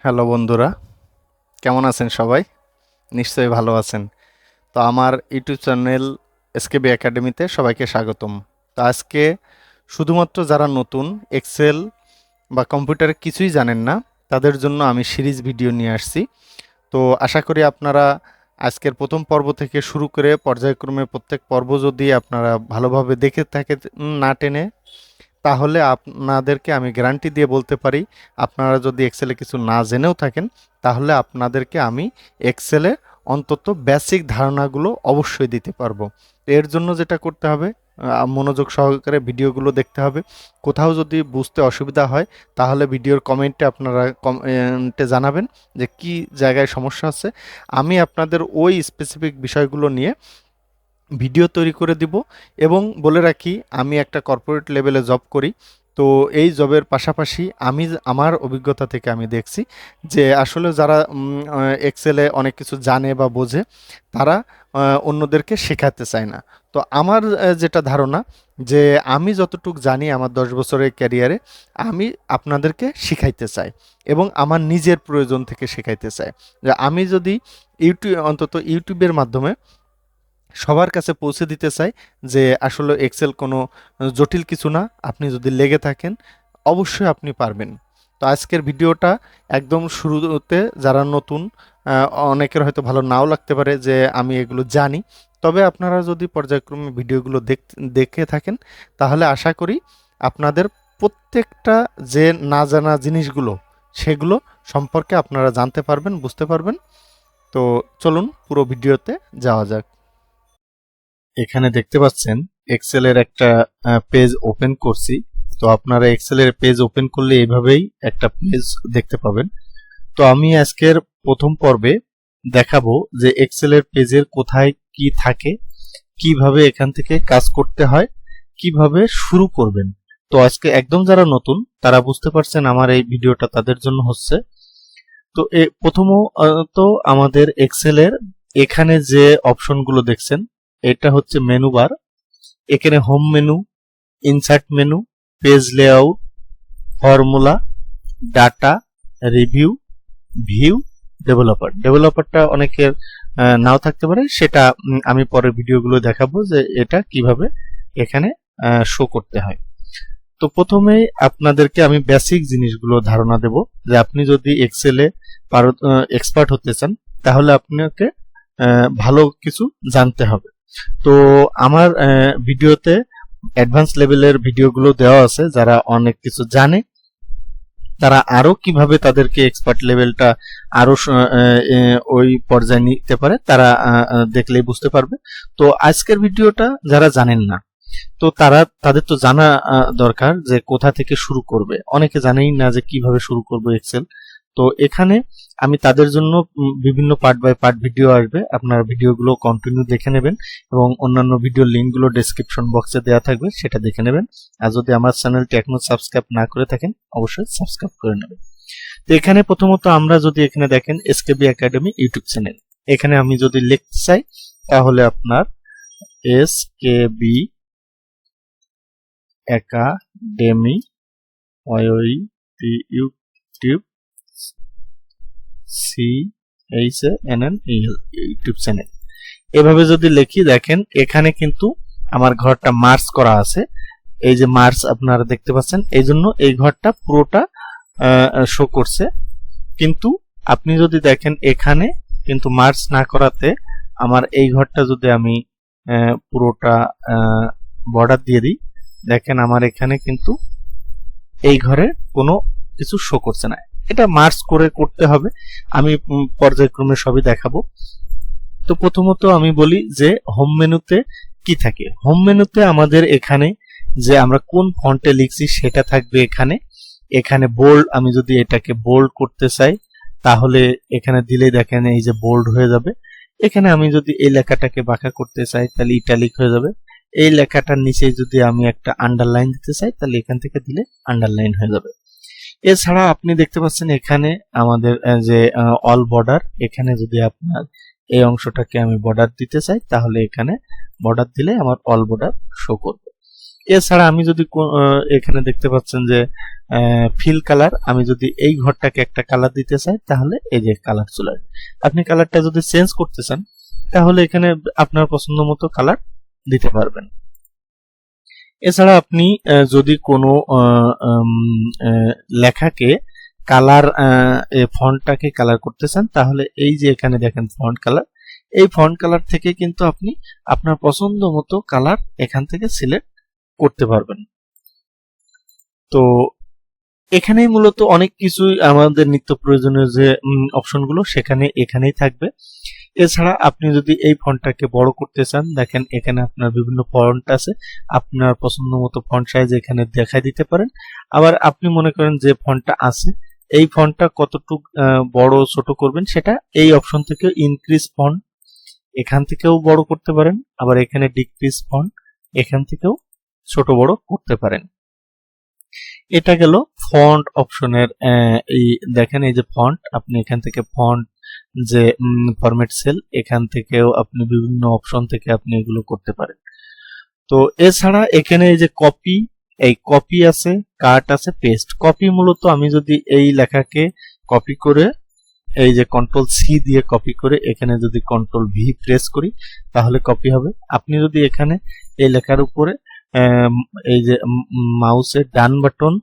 Hello বন্ধুরা, কেমন আছেন সবাই? নিশ্চয়ই ভালো আছেন। তো আমার ইউটিউব চ্যানেল এসকেবি একাডেমিতে সবাইকে স্বাগতম। তো আজকে শুধুমাত্র যারা নতুন এক্সেল বা কম্পিউটারে কিছুই জানেন না তাদের জন্য আমি সিরিজ ভিডিও নিয়ে আসছি। তো আশা করি আপনারা আজকের প্রথম পর্ব থেকে শুরু করে পর্যায়ক্রমে প্রত্যেক পর্ব যদি আপনারা ভালোভাবে দেখে থাকে না টেনে, তাহলে আপনাদেরকে আমি গ্যারান্টি দিয়ে বলতে পারি, আপনারা যদি এক্সেলে কিছু না জেনেও থাকেন তাহলে আপনাদেরকে আমি এক্সেলে অন্তত বেসিক ধারণাগুলো অবশ্যই দিতে পারবো। এর জন্য যেটা করতে হবে, মনোযোগ সহকারে ভিডিওগুলো দেখতে হবে। কোথাও যদি বুঝতে অসুবিধা হয় তাহলে ভিডিওর কমেন্টে আপনারা কমেন্টে জানাবেন যে কি জায়গায় সমস্যা আছে। আমি আপনাদের ওই স্পেসিফিক বিষয়গুলো নিয়ে ভিডিও তৈরি করে দিব। এবং বলে রাখি, আমি একটা কর্পোরেট লেভেলে জব করি। তো এই জবের পাশাপাশি আমি আমার অভিজ্ঞতা থেকে আমি দেখছি যে আসলে যারা এক্সেলে অনেক কিছু জানে বা বোঝে, তারা অন্যদেরকে শেখাতে চায় না। তো আমার যেটা ধারণা, যে আমি যতটুকু জানি আমার 10 বছরের ক্যারিয়ারে, আমি আপনাদেরকে শিখাইতে চাই এবং আমার নিজের প্রয়োজন থেকে শেখাইতে চাই। যে আমি যদি অন্তত ইউটিউবের মাধ্যমে সবার কাছে পৌঁছে দিতে চাই যে আসলে এক্সেল কোনো জটিল কিছু না। আপনি যদি লেগে থাকেন অবশ্যই আপনি পারবেন। তো আজকের ভিডিওটা একদম শুরুতে যারা নতুন, অনেকের হয়তো ভালো নাও লাগতে পারে যে আমি এগুলো জানি, তবে আপনারা যদি পর্যায়ক্রমে ভিডিওগুলো দেখে থাকেন তাহলে আশা করি আপনাদের প্রত্যেকটা যে না জানা জিনিসগুলো সেগুলো সম্পর্কে আপনারা জানতে পারবেন, বুঝতে পারবেন। তো চলুন পুরো ভিডিওতে যাওয়া যাক। এখানে দেখতে পাচ্ছেন এক্সেলের একটা পেজ ওপেন করছি। তো আপনারা এক্সেলের পেজ ওপেন করলে এইভাবেই একটা পেজ দেখতে পাবেন। তো আমি আজকের প্রথম পর্বে দেখাবো যে এক্সেলের পেজের কোথায় কি থাকে, কিভাবে এখান থেকে কাজ করতে হয়, কিভাবে শুরু করবেন। তো আজকে একদম যারা নতুন তারা বুঝতে পারছেন আমার এই ভিডিওটা তাদের জন্য হচ্ছে। তো প্রথমত আমাদের এক্সেলের এখানে যে অপশনগুলো দেখছেন, এটা হচ্ছে মেনু বার। এখানে home menu, insert menu, page layout, formula, data, review, view, ডেভেলপারটা অনেকের নাও থাকতে পারে, সেটা আমি পরের ভিডিওগুলো দেখাবো যে এটা কিভাবে এখানে শো করতে হয়। তো প্রথমে আপনাদেরকে আমি বেসিক জিনিসগুলো ধারণা দেব যে আপনি যদি এক্সেলে এক্সপার্ট হতে চান তাহলে আপনাকে ভালো কিছু জানতে হবে। তো আমার ভিডিওতে অ্যাডভান্স লেভেলের ভিডিওগুলো দেওয়া আছে, যারা অনেক কিছু জানে তারা আরো কিভাবে তাদেরকে এক্সপার্ট লেভেলটা আরো ওই পর্যায়ে নিতে পারে, তারা দেখলেই বুঝতে পারবে। তো আজকের ভিডিওটা যারা জানেন না, তো তাদের তো জানা দরকার যে কোথা থেকে শুরু করবে। অনেকে জানেই না যে কিভাবে শুরু করবে এক্সেল। তো এখানে আমি তাদের জন্য বিভিন্ন পার্ট বাই পার্ট ভিডিও আসবে, আপনারা ভিডিওগুলো কন্টিনিউ দেখে নেবেন এবং অন্যান্য ভিডিও লিঙ্কগুলো ডেসক্রিপশন বক্সে দেওয়া থাকবে, সেটা দেখে নেবেন। আর যদি আমার চ্যানেলটি এখনো সাবস্ক্রাইব না করে থাকেন অবশ্যই সাবস্ক্রাইব করে নেবেন। তো এখানে প্রথমত আমরা যদি এখানে দেখেন এসকেবি একাডেমি ইউটিউব চ্যানেল, এখানে আমি যদি লিখতে চাই তাহলে আপনার SKB academy YouTube YouTube channel, এভাবে যদি লিখি দেখেন এখানে কিন্তু আমার ঘরটা মার্জ করা আছে। এই যে মার্জ আপনারা দেখতে পাচ্ছেন, এই জন্য এই ঘরটা পুরোটা শো করছে। কিন্তু আপনি যদি দেখেন এখানে কিন্তু মার্জ না করাতে আমার এই ঘরটা যদি আমি পুরোটা বর্ডার দিয়ে দিই, দেখেন আমার এখানে কিন্তু এই ঘরে কোনো কিছু শো করছে না। এটা মার্জ করে করতে হবে, আমি পর্যায়ক্রমে সবই দেখাবো। তো প্রথমত আমি বলি যে হোম মেনুতে কি থাকে। হোম মেনুতে আমাদের এখানে যে আমরা কোন ফন্টে লিখছি সেটা থাকবে। এখানে বোল্ড, আমি যদি এটাকে বোল্ড করতে চাই তাহলে এখানে দিলে দেখেন এই যে বোল্ড হয়ে যাবে। এখানে আমি যদি এই লেখাটাকে বাঁকা করতে চাই তাহলে ইটালিক হয়ে যাবে। এই লেখাটার নিচে যদি আমি একটা আন্ডারলাইন দিতে চাই তাহলে এখান থেকে দিলে আন্ডারলাইন হয়ে যাবে। এছাড়া আপনি দেখতে পাচ্ছেন এখানে আমাদের যে অল বর্ডার, এখানে যদি আপনার এই অংশটাকে আমি বর্ডার দিতে চাই তাহলে এখানে বর্ডার দিলে আমার অল বর্ডার শো করবে। এছাড়া আমি যদি এখানে দেখতে পাচ্ছেন যে ফিল কালার, আমি যদি এই ঘরটাকে একটা কালার দিতে চাই তাহলে এই যে কালার চলে আসবে। আপনি কালারটা যদি চেঞ্জ করতে চান তাহলে এখানে আপনার পছন্দ মতো কালার দিতে পারবেন। এছাড়া আপনি যদি কোনো লেখাকে কালার, ফন্টটাকে কালার করতে চান তাহলে এই যে এখানে দেখেন ফন্ট কালার, এই ফন্ট কালার থেকে কিন্তু আপনি আপনার পছন্দ মতো কালার এখান থেকে সিলেক্ট করতে পারবেন। তো এখানেই মূলত অনেক কিছুই আমাদের নিত্য প্রয়োজনীয় যে অপশনগুলো এখানেই থাকবে। এছাড়া আপনি যদি এই ফন্টটাকে বড় করতে চান, দেখেন এখানে আপনার বিভিন্ন ফন্ট আছে, আপনার পছন্দ মতো ফন্ট সাইজ এখানে দেখাই দিতে পারেন। আবার আপনি মনে করেন যে ফন্টটা আছে এই ফন্টটা কতটুকু বড় ছোট করবেন সেটা এই অপশন থেকে ইনক্রিজ ফন্ট এখান থেকেও বড় করতে পারেন, আবার এখানে ডিক্রিজ ফন্ট এখান থেকেও ছোট বড় করতে পারেন। এটা গেল ফন্ট অপশনের। এই দেখেন এই যে ফন্ট, আপনি এখান থেকে ফন্ট যে ফরম্যাট সেল এখান থেকেও আপনি বিভিন্ন অপশন থেকে আপনি এগুলো করতে পারেন। তো এছাড়া এখানে এই যে কপি, এই কপি আছে, কাট আছে, পেস্ট। কপি মূলত আমি যদি এই লেখাকে কপি করে এই যে কন্ট্রোল সি দিয়ে কপি করে এখানে যদি কন্ট্রোল ভি প্রেস করি তাহলে কপি হবে। আপনি যদি এখানে এই লেখার উপরে এই যে মাউসের ডান বাটন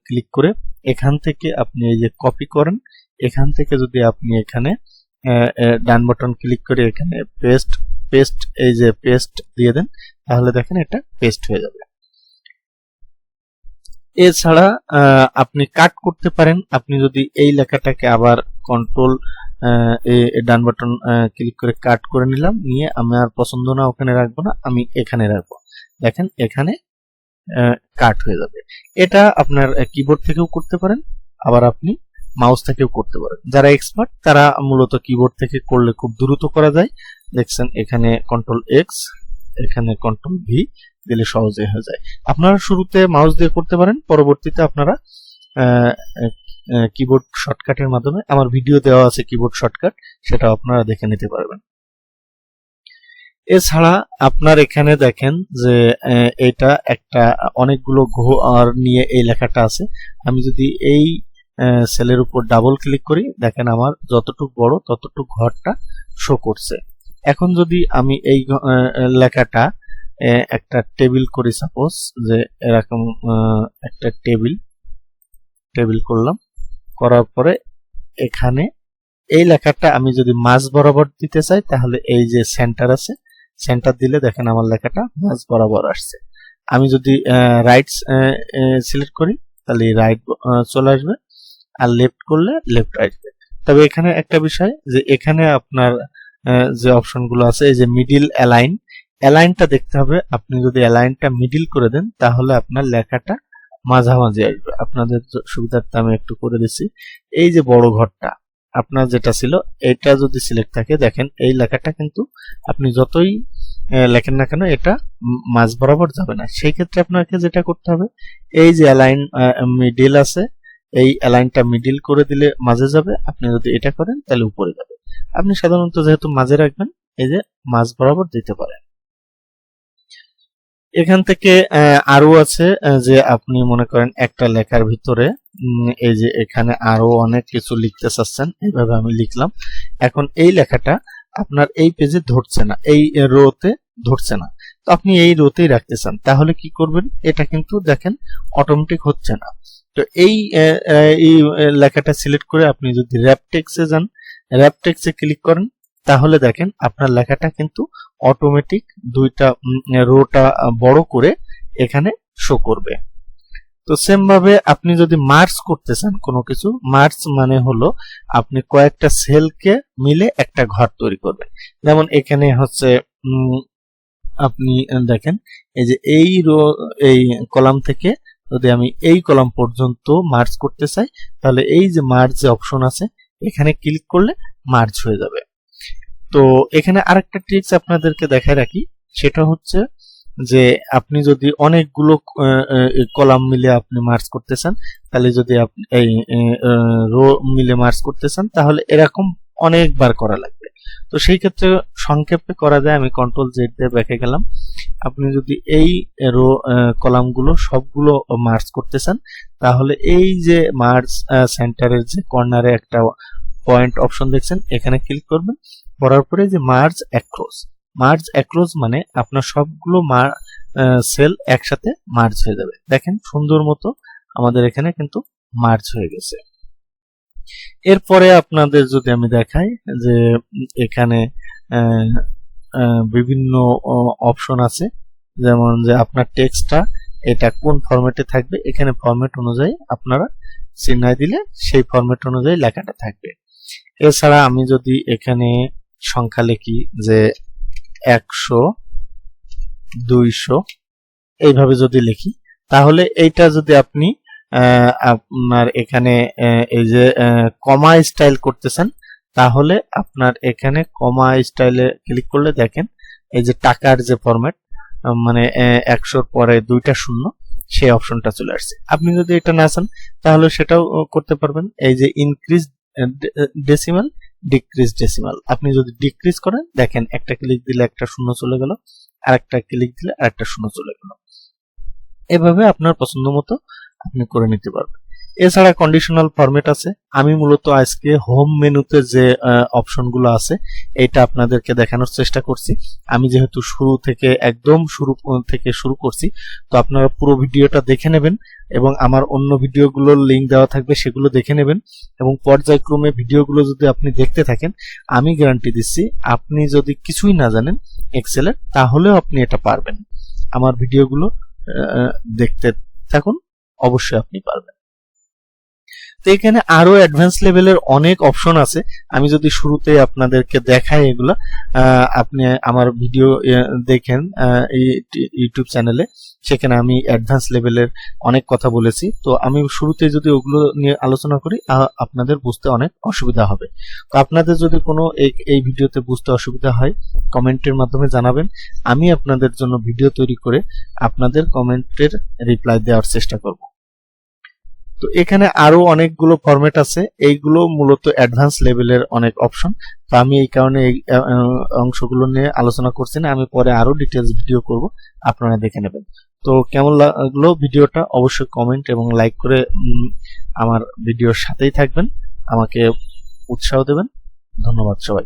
ক্লিক করে এখান থেকে আপনি এই যে কপি করেন, এখান থেকে যদি আপনি এখানে ডান বাটন ক্লিক করে এখানে পেস্ট এই যে পেস্ট দিয়ে দেন তাহলে দেখেন এটা পেস্ট হয়ে যাবে। এছাড়া আপনি কাট করতে পারেন। আপনি যদি এই লেখাটাকে আবার কন্ট্রোল ডান বাটন ক্লিক করে কাট করে নিলাম, নিয়ে আমার পছন্দ না ওখানে রাখবো না, আমি এখানে রাখবো, দেখেন এখানে কাট হয়ে যাবে। এটা আপনার কিবোর্ড থেকেও করতে পারেন, আবার আপনি মাউস থেকেও করতে পারেন। যারা এক্সপার্ট তারা মূলত কিবোর্ড থেকে করলে খুব দ্রুত করা যায়। দেখছেন এখানে কন্ট্রোল এক্স, এখানে কন্ট্রোল ভি দিলে সহজে হয়ে যায়। আপনারা শুরুতে মাউস দিয়ে করতে পারেন, পরবর্তীতে আপনারা কিবোর্ড শর্টকাটের মাধ্যমে, আমার ভিডিও দেওয়া আছে কিবোর্ড শর্টকাট, সেটা আপনারা দেখে নিতে পারবেন। এছাড়া আপনার এখানে দেখেন যে এটা একটা অনেকগুলো ঘর নিয়ে এই লেখাটা আছে। আমি যদি এই সেলের উপর ডাবল ক্লিক করি দেখেন আমার যতটুকু বড় ততটুকু ঘরটা শো করছে। এখন যদি আমি এই লেখাটা একটা টেবিল করি, সাপোজ যে এরকম একটা টেবিল করলাম, করার পরে এখানে এই লেখাটা আমি যদি মাঝ বরাবর দিতে চাই তাহলে এই যে সেন্টার আছে, সেন্টার দিলে দেখেন আমার লেখাটা মাঝ বরাবর আসছে। আমি যদি রাইট সিলেক্ট করি তাহলে রাইট চলে আসবে, আর লেফট করলে লেফট আসবে। তবে এখানে একটা বিষয় যে এখানে আপনার যে অপশনগুলো আছে এই যে মিডিল অ্যালাইনটা দেখতে হবে। আপনি যদি অ্যালাইনটা মিডিল করে দেন তাহলে আপনার লেখাটা মাঝামাঝি আসবে। আপনাদের সুবিধার্থে আমি একটু করে দিচ্ছি। এই যে বড় ঘরটা আপনার যেটা ছিল এটা যদি সিলেক্ট থাকে দেখেন এই লেখাটা কিন্তু আপনি যতই লেখেন না কেন এটা মাঝ বরাবর যাবে না। সেই ক্ষেত্রে আপনাকে যেটা করতে হবে এই যে অ্যালাইন মিডিল আছে, এই অ্যালাইনটা মিডিল করে দিলে মাঝে যাবে। আপনি যদি এটা করেন তাহলে উপরে যাবে। আপনি সাধারণত যেহেতু মাঝে রাখবেন এই যে মাঝ বরাবর দিতে পারেন। এখান থেকে আরো আছে যে আপনি মনে করেন একটা লেখার ভিতরে এই যে এখানে আরো অনেক কিছু লিখতে চাচ্ছেন, এইভাবে আমি লিখলাম। এখন এই লেখাটা আপনার এই পেজে ধরছে না, এই রোতে ধরছে না, তো আপনি এই রোতেই রাখতে চান, তাহলে কি করবেন? এটা কিন্তু দেখেন অটোমেটিক হচ্ছে না। তো এই লেখাটা সিলেক্ট করে আপনি যদি র‍্যাপ টেক্সটে যান, র‍্যাপ টেক্সটে ক্লিক করেন তাহলে দেখেন আপনার লেখাটা কিন্তু অটোমেটিক দুইটা রোটা বড় করে এখানে শো করবে। তো সেম ভাবে আপনি যদি মার্জ করতে চান কোনো কিছু, মার্জ মানে হলো আপনি কয়েকটা সেলকে মিলে একটা ঘর তৈরি করবেন। যেমন এখানে হচ্ছে আপনি দেখেন এই যে এই রো এই কলাম থেকে যদি আমি এই কলাম পর্যন্ত মার্জ করতে চাই তাহলে এই যে মার্জ যে অপশন আছে এখানে ক্লিক করলে মার্জ হয়ে যাবে। তো এখানে আরেকটা ট্রিক্স আপনাদেরকে দেখায় রাখি, সেটা হচ্ছে যে আপনি যদি অনেকগুলো কলাম মিলে আপনি মার্জ করতে চান, তাহলে যদি আপনি এই রো মিলে মার্জ করতে চান তাহলে এরকম অনেকবার করা লাগবে। তো সেই ক্ষেত্রে সংক্ষেপে করা যায়, আমি কন্ট্রোল জেড দিয়ে ব্যাকে গেলাম। আপনি যদি এই রো কলামগুলো সবগুলো মার্জ করতে চান, তাহলে এই যে মার্জ সেন্টারের যে কর্নারে একটা পয়েন্ট অপশন দেখছেন, এখানে ক্লিক করবেন। করার পরে যে মার্জ অ্যাক্রস মানে আপনার সবগুলো সেল একসাথে মার্জ হয়ে যাবে। দেখেন সুন্দর মতো আমাদের এখানে কিন্তু মার্জ হয়ে গেছে। এরপরে আপনাদের যদি আমি দেখাই যে এখানে বিভিন্ন অপশন আছে, যেমন যে আপনার টেক্সটটা এটা কোন ফরম্যাটে থাকবে, এখানে ফরম্যাট অনুযায়ী আপনারা চিহ্নায় দিলে সেই ফরম্যাট অনুযায়ী লেখাটা থাকবে। এছাড়া আমি যদি এখানে সংখ্যা লিখি যে 100 200 এইভাবে যদি লিখি, তাহলে এইটা যদি আপনি আপনার এখানে এই যে কমা স্টাইল করতেছেন, তাহলে আপনার এখানে কমা স্টাইলে ক্লিক করলে দেখেন এই যে টাকার যে ফরম্যাট, মানে 100 পরে 2টা শূন্য, সেই অপশনটা চলে আসছে। আপনি যদি এটা না চান তাহলে সেটাও করতে পারবেন। এই যে ইনক্রিজ ডেসিমাল, ডিক্রিজ ডেসিমাল, আপনি যদি ডিক্রিজ করেন দেখেন একটা ক্লিক দিলে একটা শূন্য চলে গেল, আরেকটা ক্লিক দিলে আরেকটা শূন্য চলে গেল। এভাবে আপনার পছন্দ মতো আপনি করে নিতে পারবেন। এছাড়া কন্ডিশনাল ফরম্যাট আছে। আমি মূলত আজকে হোম মেনুতে যে অপশনগুলো আছে এটা আপনাদেরকে দেখানোর চেষ্টা করছি। আমি যেহেতু একদম শুরু থেকে শুরু করছি, তো আপনারা পুরো ভিডিওটা দেখে নেবেন এবং আমার অন্য ভিডিওগুলোর লিংক দেওয়া থাকবে, সেগুলো দেখে নেবেন এবং পর্যায়ক্রমে ভিডিওগুলো যদি আপনি দেখতে থাকেন, আমি গ্যারান্টি দিচ্ছি আপনি যদি কিছুই না জানেন এক্সেলের, তাহলেও আপনি এটা পারবেন। আমার ভিডিওগুলো দেখতে থাকুন, অবশ্যই আপনি পারবেন। তো এখানে আরো অ্যাডভান্স লেভেলের অনেক অপশন আছে। আমি যদি শুরুতে আপনাদেরকে দেখাই এগুলা, আপনি আমার ভিডিও দেখেন ইউটিউব চ্যানেলে, সেখানে আমি অ্যাডভান্স লেভেলের অনেক কথা বলেছি। তো আমি শুরুতে যদি ওগুলো নিয়ে আলোচনা করি আপনাদের বুঝতে অনেক অসুবিধা হবে। তো আপনাদের যদি কোনো এই ভিডিওতে বুঝতে অসুবিধা হয় কমেন্টের মাধ্যমে জানাবেন, আমি আপনাদের জন্য ভিডিও তৈরি করে আপনাদের কমেন্টের রিপ্লাই দেওয়ার চেষ্টা করব। তো এখানে আরো অনেকগুলো ফরম্যাট আছে, এইগুলো মূলত অ্যাডভান্স লেভেলের অনেক অপশন। তো আমি এই কারণে এই অংশগুলো নিয়ে আলোচনা করছি না, আমি পরে আরো ডিটেলস ভিডিও করব, আপনারা দেখে নেবেন। তো কেমন লাগলো ভিডিওটা অবশ্যই কমেন্ট এবং লাইক করে আমার ভিডিওর সাথেই থাকবেন, আমাকে উৎসাহ দেবেন। ধন্যবাদ সবাই।